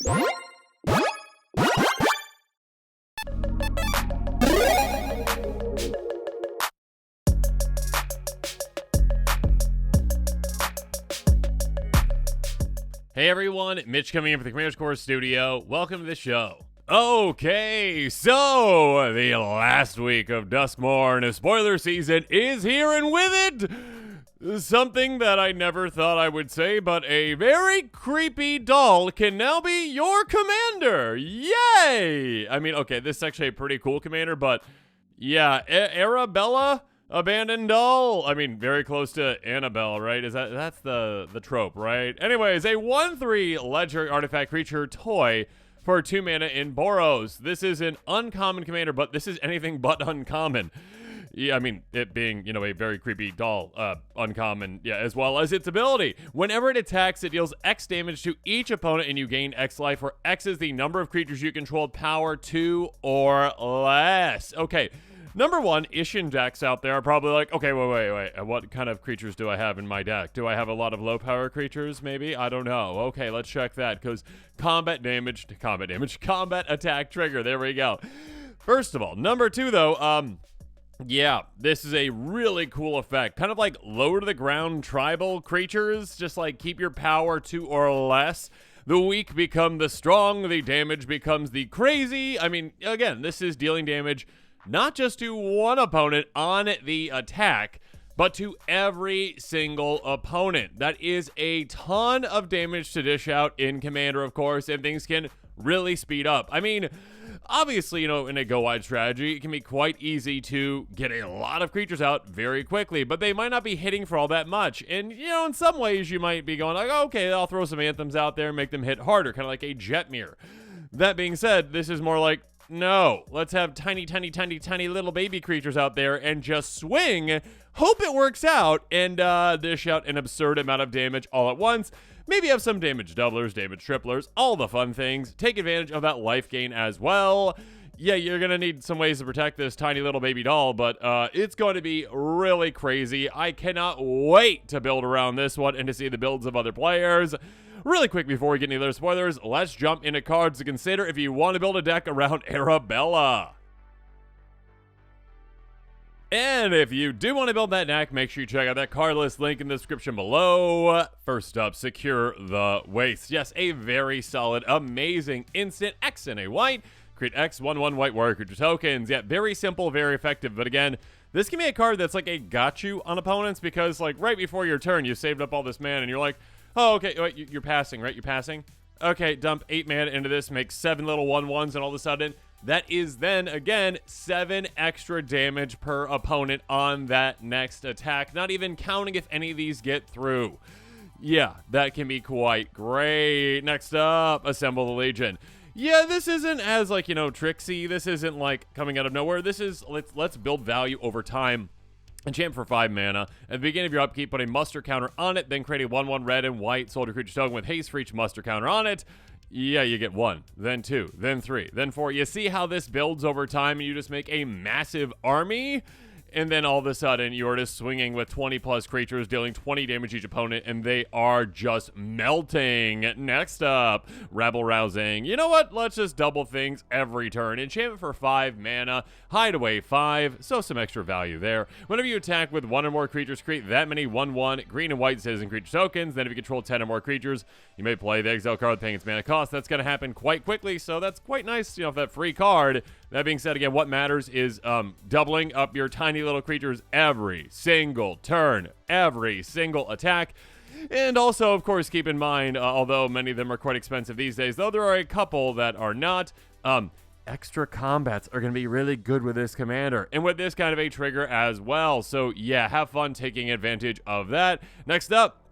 Hey everyone, Mitch coming in from the Commander's Core Studio. Welcome to the show. Okay, so the last week of Duskmourn Spoiler season is here, and with it, something that I never thought I would say, but a very creepy doll can now be your commander. Yay! I mean, okay, this is actually a pretty cool commander, but yeah, Arabella? Abandoned doll? I mean, very close to Annabelle, right? That's the trope, right? Anyways, a 1/3 legendary artifact creature toy for 2 mana in Boros. This is an uncommon commander, but this is anything but uncommon. Yeah, I mean, it being, you know, a very creepy doll, uncommon, yeah, as well as its ability. Whenever it attacks, it deals X damage to each opponent and you gain X life, where X is the number of creatures you control, power 2 or less. Okay. Number one, Ishin decks out there are probably like, okay, wait. What kind of creatures do I have in my deck? Do I have a lot of low power creatures, maybe? I don't know. Okay, let's check that, because combat attack trigger. There we go. First of all, number two, though, yeah, this is a really cool effect. Kind of like low to the ground tribal creatures. Just like keep your power 2 or less. The weak become the strong. The damage becomes the crazy. I mean, again, this is dealing damage not just to one opponent on the attack, but to every single opponent. That is a ton of damage to dish out in Commander, of course, and things can really speed up. I mean, obviously, you know, in a go-wide strategy, it can be quite easy to get a lot of creatures out very quickly, but they might not be hitting for all that much. And, you know, in some ways, you might be going like, okay, I'll throw some anthems out there and make them hit harder, kind of like a Jetmir. That being said, this is more like, no, let's have tiny little baby creatures out there and just swing, hope it works out, and dish out an absurd amount of damage all at once. Maybe have some damage doublers, damage triplers, all the fun things. Take advantage of that life gain as well. Yeah, you're going to need some ways to protect this tiny little baby doll, but it's going to be really crazy. I cannot wait to build around this one and to see the builds of other players. Really quick before we get into the other spoilers, let's jump into cards to consider if you want to build a deck around Arabella. And if you do want to build that deck, make sure you check out that card list link in the description below. First up, Secure the Waste. Yes, a very solid, amazing instant X and a white. Create X, 1/1 white warrior creature tokens. Yeah, very simple, very effective. But again, this can be a card that's like a got you on opponents, because like right before your turn, you saved up all this mana and you're like, oh, okay, wait, you're passing, right? You're passing? Okay, dump 8 mana into this, make 7 little 1/1s, and all of a sudden, that is then, again, 7 extra damage per opponent on that next attack, not even counting if any of these get through. Yeah, that can be quite great. Next up, Assemble the Legion. Yeah, this isn't as, like, you know, tricksy. This isn't, like, coming out of nowhere. This is, let's build value over time. Enchant for 5 mana. At the beginning of your upkeep, put a muster counter on it, then create a 1/1 red and white soldier creature token with haste for each muster counter on it. Yeah, you get 1, then 2, then 3, then 4. You see how this builds over time, and you just make a massive army? And then all of a sudden, you're just swinging with 20 plus creatures, dealing 20 damage each opponent, and they are just melting. Next up, Rabble Rousing. You know what? Let's just double things every turn. Enchantment for 5 mana, Hideaway 5, so some extra value there. Whenever you attack with 1 or more creatures, create that many 1/1 green and white citizen creature tokens. Then if you control 10 or more creatures, you may play the exile card paying its mana cost. That's going to happen quite quickly, so that's quite nice, you know, that free card. That being said, again, what matters is doubling up your tiny little creatures every single turn, every single attack. And also, of course, keep in mind, although many of them are quite expensive these days, though there are a couple that are not, extra combats are going to be really good with this commander, and with this kind of a trigger as well. So yeah, have fun taking advantage of that. Next up,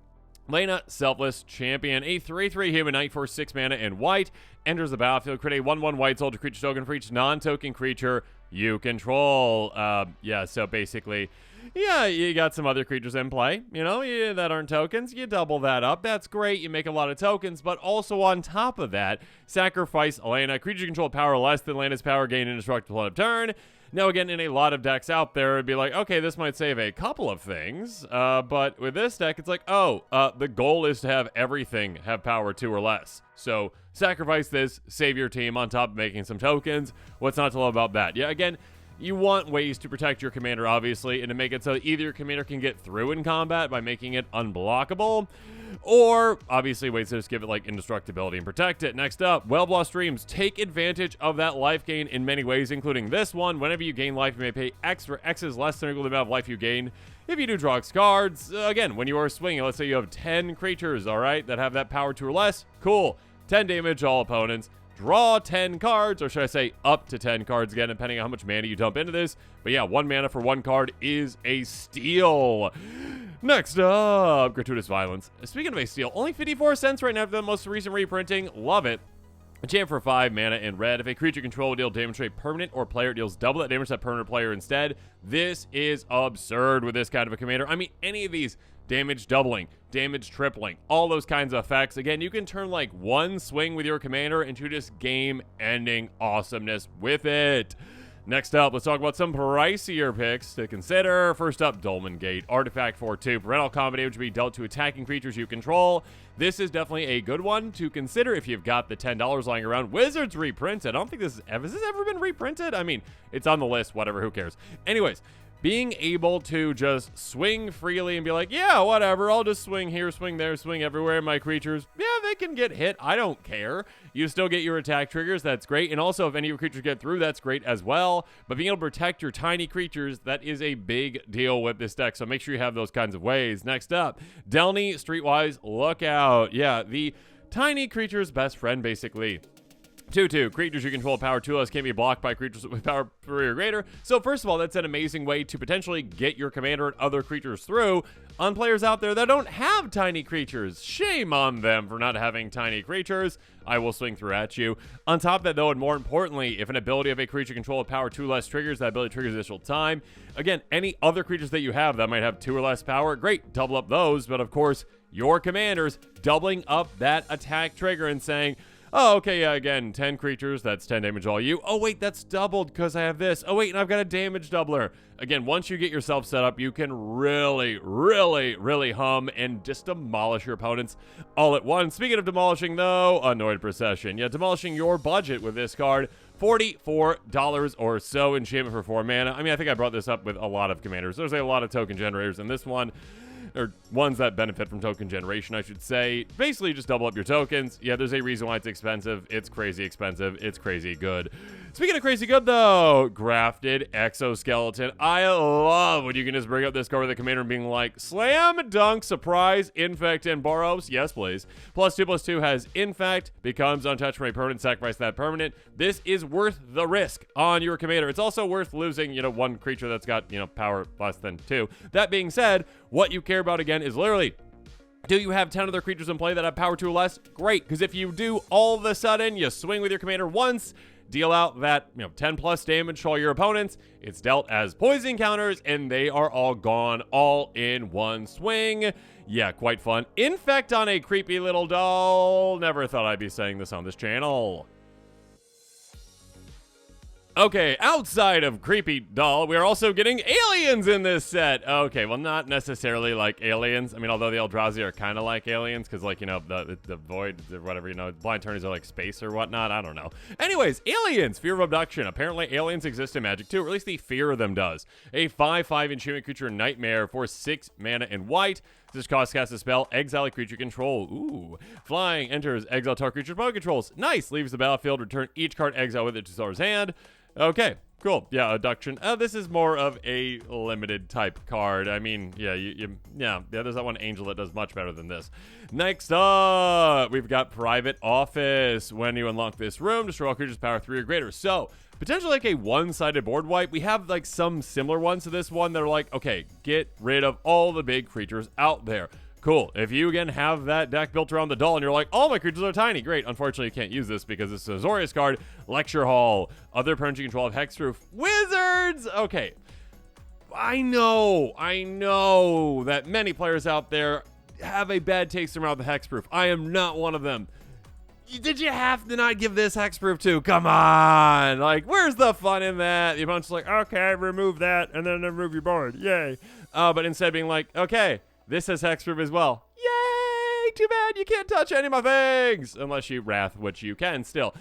Lena, Selfless Champion, a 3/3 human knight for 6 mana and white. Enters the battlefield, create a 1/1 white soldier creature token for each non-token creature you control. Yeah, so basically, yeah, you got some other creatures in play, that aren't tokens. You double that up. That's great. You make a lot of tokens, but also on top of that, sacrifice Elena. Creature control power less than Elena's power, gain indestructible on a turn. Now, again, in a lot of decks out there, it'd be like, okay, this might save a couple of things, but with this deck, it's like, the goal is to have everything have power 2 or less. So sacrifice this, save your team on top of making some tokens. What's not to love about that? Yeah, again, you want ways to protect your commander, obviously, and to make it so either your commander can get through in combat by making it unblockable, or obviously ways to just give it like indestructibility and protect it. Next up, Well-Blost Dreams. Take advantage of that life gain in many ways, including this one. Whenever you gain life, you may pay X for X is less than or equal to the amount of life you gain. If you do draw X cards, again, when you are swinging, let's say you have 10 creatures, all right, that have that power 2 or less, cool. 10 damage, all opponents. Draw 10 cards, or should I say up to 10 cards again, depending on how much mana you dump into this. But yeah, 1 mana for 1 card is a steal. Next up, Gratuitous Violence. Speaking of a steal, only 54 cents right now for the most recent reprinting. Love it. A champ for 5 mana in red. If a creature control will deal damage to a permanent or player, it deals double that damage to that permanent player instead. This is absurd with this kind of a commander. I mean, any of these damage doubling, damage tripling, all those kinds of effects. Again, you can turn like one swing with your commander into just game-ending awesomeness with it. Next up, let's talk about some pricier picks to consider. First up, Dolmen Gate. Artifact for 2. Prevent all combat damage to be dealt to attacking creatures you control. This is definitely a good one to consider if you've got the $10 lying around. Wizards reprinted. I don't think has this ever been reprinted? I mean, it's on the list, whatever, who cares? Anyways, being able to just swing freely and be like, yeah, whatever, I'll just swing here, swing there, swing everywhere. My creatures, yeah, they can get hit. I don't care. You still get your attack triggers. That's great. And also, if any of your creatures get through, that's great as well. But being able to protect your tiny creatures, that is a big deal with this deck. So make sure you have those kinds of ways. Next up, Delny Streetwise Lookout. Yeah, the tiny creature's best friend, basically. 2/2. Creatures you control power 2 less can't be blocked by creatures with power 3 or greater. So first of all, that's an amazing way to potentially get your commander and other creatures through on players out there that don't have tiny creatures. Shame on them for not having tiny creatures. I will swing through at you. On top of that, though, and more importantly, if an ability of a creature control with power 2 less triggers, that ability triggers additional time. Again, any other creatures that you have that might have 2 or less power, great, double up those. But of course, your commanders doubling up that attack trigger and saying, oh, okay, yeah, again, 10 creatures, that's 10 damage all you. Oh, wait, that's doubled because I have this. Oh, wait, and I've got a damage doubler. Again, once you get yourself set up, you can really, really, really hum and just demolish your opponents all at once. Speaking of demolishing, though, Annoyed Procession. Yeah, demolishing your budget with this card. $44 or so enchantment for 4 mana. I mean, I think I brought this up with a lot of commanders. There's a lot of token generators in this one. Or ones that benefit from token generation, I should say. Basically, just double up your tokens. Yeah, there's a reason why it's expensive. It's crazy expensive. It's crazy good. Speaking of crazy good, though, Grafted Exoskeleton. I love when you can just bring up this card with the commander and being like, slam dunk, surprise, infect, and Boros. Yes, please. +2/+2 has infect, becomes untouched from a permanent, sacrifice that permanent. This is worth the risk on your commander. It's also worth losing, one creature that's got, power less than 2. That being said, what you care about again is literally, do you have 10 other creatures in play that have power 2 or less? Great, because if you do, all of a sudden, you swing with your commander once, deal out that 10 plus damage to all your opponents. It's dealt as poison counters, and they are all gone all in one swing. Yeah, quite fun. Infect on a creepy little doll. Never thought I'd be saying this on this channel. Okay, outside of creepy doll, we are also getting aliens in this set. Okay, well, not necessarily like aliens. I mean, although the Eldrazi are kind of like aliens, because, like, the void or whatever, blind turnies are like space or whatnot. I don't know. Anyways, aliens, fear of abduction. Apparently, aliens exist in Magic too, or at least the fear of them does. A 5/5 enchantment creature nightmare for 6 mana in white. This cost cast a spell, exile a creature control. Ooh. Flying, enters, exile target creature opponent controls. Nice. Leaves the battlefield, return each card exile with it to Star's hand. Okay, cool. Yeah, abduction. This is more of a limited type card. I mean, yeah, there's that one angel that does much better than this. Next up, we've got Private Office. When you unlock this room, destroy all creatures power 3 or greater. So, potentially like a one-sided board wipe. We have like some similar ones to this one that are like, okay, get rid of all the big creatures out there. Cool. If you, again, have that deck built around the doll and you're like, all my creatures are tiny, great. Unfortunately, you can't use this because it's a Azorius card. Lecture Hall. Other permanent you control of Hexproof. Wizards! Okay. I know that many players out there have a bad taste in their mouth with hexproof. I am not one of them. Did you have to not give this hexproof too? Come on. Like, where's the fun in that? The opponent's like, okay, remove that, and then remove your board. Yay. But instead being like, okay, this has hexproof as well. Yay! Too bad you can't touch any of my things. Unless you wrath, which you can still.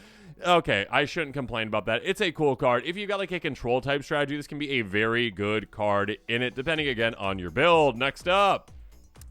Okay, I shouldn't complain about that. It's a cool card. If you got like a control type strategy, this can be a very good card in it, depending again on your build. Next up,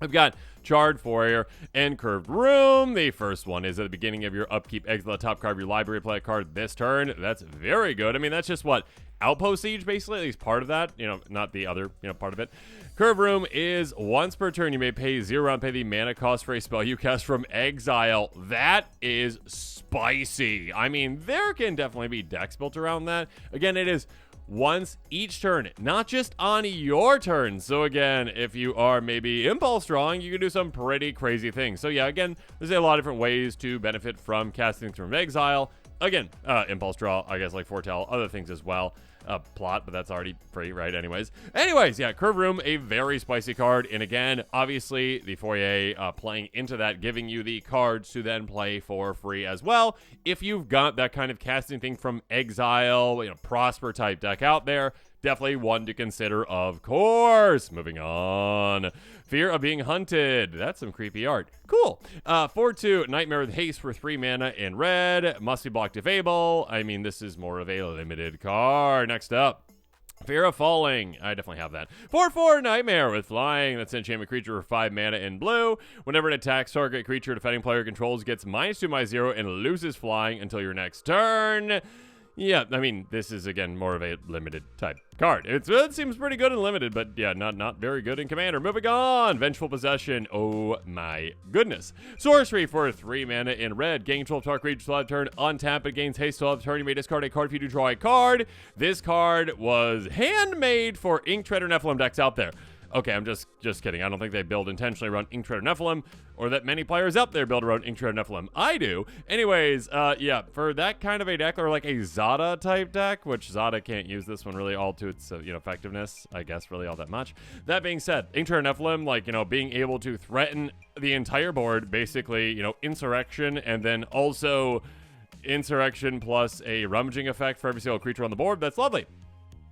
I've got Charred Foyer and Curved Room. The first one is at the beginning of your upkeep, exile the top card of your library, play a card this turn. That's very good. I mean, that's just what? Outpost Siege, basically, at least part of that. Not the other, part of it. Curve Room is once per turn, you may pay 0 and pay the mana cost for a spell you cast from exile. That is spicy. I mean, there can definitely be decks built around that. Again, it is once each turn, not just on your turn. So again, if you are maybe impulse drawing, you can do some pretty crazy things. So yeah, again, there's a lot of different ways to benefit from casting from exile. Again, impulse draw, I guess, like foretell, other things as well. Plot, but that's already free, right? Anyways, yeah, Curve Room, a very spicy card. And again, obviously, the Foyer playing into that, giving you the cards to then play for free as well. If you've got that kind of casting thing from exile, Prosper type deck out there, definitely one to consider, of course. Moving on. Fear of Being Hunted. That's some creepy art. Cool. 4/2, Nightmare with Haste for 3 mana in red. Must be blocked if able. I mean, this is more of a limited card. Next up, Fear of Falling. I definitely have that. 4/4, Nightmare with Flying. That's an enchantment creature for 5 mana in blue. Whenever it attacks target creature defending player controls, gets -2/-0 and loses flying until your next turn. Yeah, I mean, this is, again, more of a limited type card. It seems pretty good in limited, but yeah, not very good in Commander. Moving on. Vengeful Possession. Oh my goodness. Sorcery for 3 mana in red. Gain control of target creature till turn. Untap it. Gains haste till turn. You may discard a card if you do draw a card. This card was handmade for Ink Treader Nephilim decks out there. Okay, I'm just kidding. I don't think they build intentionally around Ink Treader Nephilim, or that many players out there build around Ink Treader Nephilim. I do. Anyways, yeah, for that kind of a deck, or like a Zada type deck, which Zada can't use this one really all to its effectiveness, I guess, really all that much. That being said, Ink Treader Nephilim, like, being able to threaten the entire board, basically, Insurrection, and then also Insurrection plus a rummaging effect for every single creature on the board, that's lovely.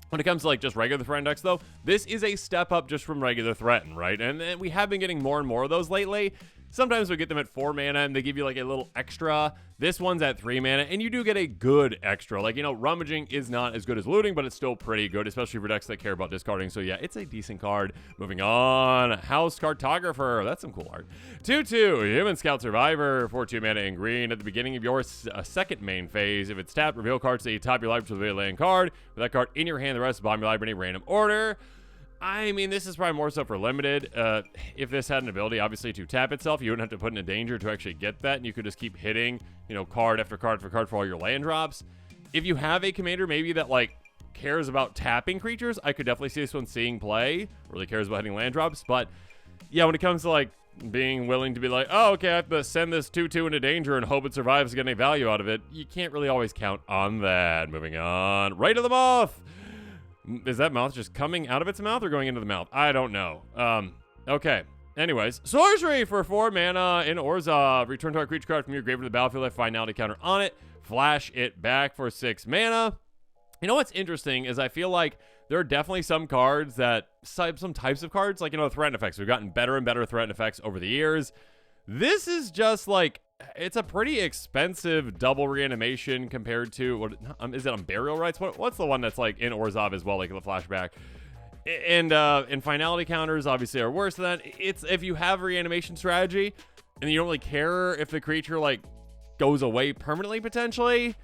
When it comes to like just regular Threaten decks, though, this is a step up just from regular Threaten, right? And we have been getting more and more of those lately. Sometimes we get them at 4 mana and they give you like a little extra. This one's at 3 mana and you do get a good extra. Like, rummaging is not as good as looting, but it's still pretty good, especially for decks that care about discarding. So yeah, it's a decent card. Moving on. House Cartographer. That's some cool art. 2/2. Human Scout Survivor. 4/2 mana in green. At the beginning of your second main phase, if it's tapped, reveal cards to the top of your library to the land card. With that card in your hand, the rest bottom of your library in a random order. I mean, this is probably more so for limited. If this had an ability, obviously, to tap itself, you wouldn't have to put in a danger to actually get that, and you could just keep hitting, card after card after card for all your land drops. If you have a commander, maybe that, like, cares about tapping creatures, I could definitely see this one seeing play. Really cares about hitting land drops, but, yeah, when it comes to, like, being willing to be like, oh, okay, I have to send this 2/2 into danger and hope it survives, get any value out of it, you can't really always count on that. Moving on. Right of the Moth! Is that mouth just coming out of its mouth or going into the mouth? I don't know. Okay. Anyways, sorcery for 4 mana in Orzhov. Return target creature card from your grave to the battlefield. Have finality counter on it. Flash it back for 6 mana. You know what's interesting is I feel like there are definitely some cards that, some types of cards, like, threat effects. We've gotten better and better threat effects over the years. This is just like, it's a pretty expensive double reanimation compared to, what is it on Burial Rites? What's the one that's like in Orzhov as well, like the flashback? And finality counters obviously are worse than that. It's if you have a reanimation strategy and you don't really care if the creature like goes away permanently potentially.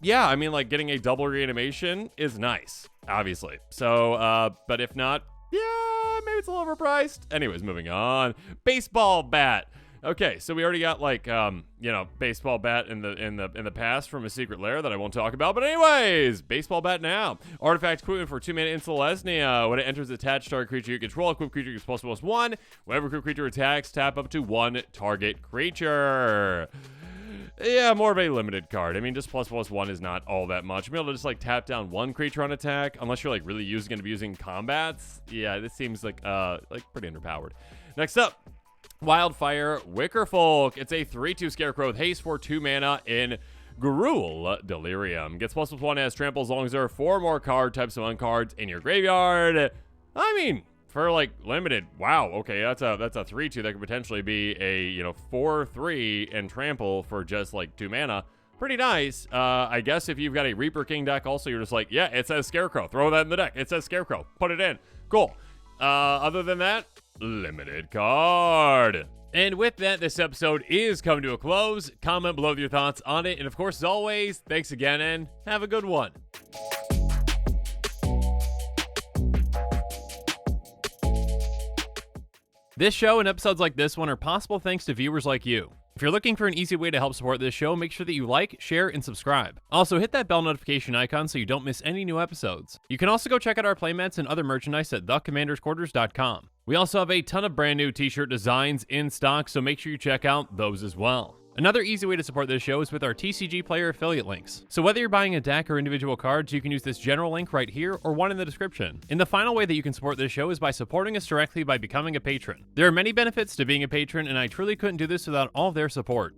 Yeah, I mean, like, getting a double reanimation is nice, obviously. So, but if not, yeah, maybe it's a little overpriced. Anyways, moving on. Baseball bat. Okay, so we already got like baseball bat in the past from a secret lair that I won't talk about. But anyways, baseball bat now. Artifact equipment for 2 mana in Celestia. When it enters attached target creature you control, equipped creature gets +1. Whenever equipped creature attacks, tap up to 1 target creature. Yeah, more of a limited card. I mean, just ++1 is not all that much. Being able to just like tap down one creature on attack, unless you're like really going to be using combats. Yeah, this seems like pretty underpowered. Next up, Wildfire Wickerfolk. It's a 3/2 Scarecrow with haste for 2 mana in Gruul Delirium. Gets ++1 as trample as long as there are 4 more card types of cards in your graveyard. I mean, for like limited, wow, okay, that's a 3/2 that could potentially be a 4/3 and trample for just like 2 mana. Pretty nice. I guess if you've got a Reaper King deck also, you're just like, yeah, it says Scarecrow, throw that in the deck. It says Scarecrow, put it in. Cool. Other than that, limited card. And with that, this episode is coming to a close. Comment below with your thoughts on it. And of course, as always, thanks again and have a good one. This show and episodes like this one are possible thanks to viewers like you. If you're looking for an easy way to help support this show, make sure that you like, share, and subscribe. Also, hit that bell notification icon so you don't miss any new episodes. You can also go check out our playmats and other merchandise at thecommandersquarters.com. We also have a ton of brand new t-shirt designs in stock, so make sure you check out those as well. Another easy way to support this show is with our TCG Player affiliate links. So whether you're buying a deck or individual cards, you can use this general link right here or one in the description. And the final way that you can support this show is by supporting us directly by becoming a patron. There are many benefits to being a patron, and I truly couldn't do this without all of their support.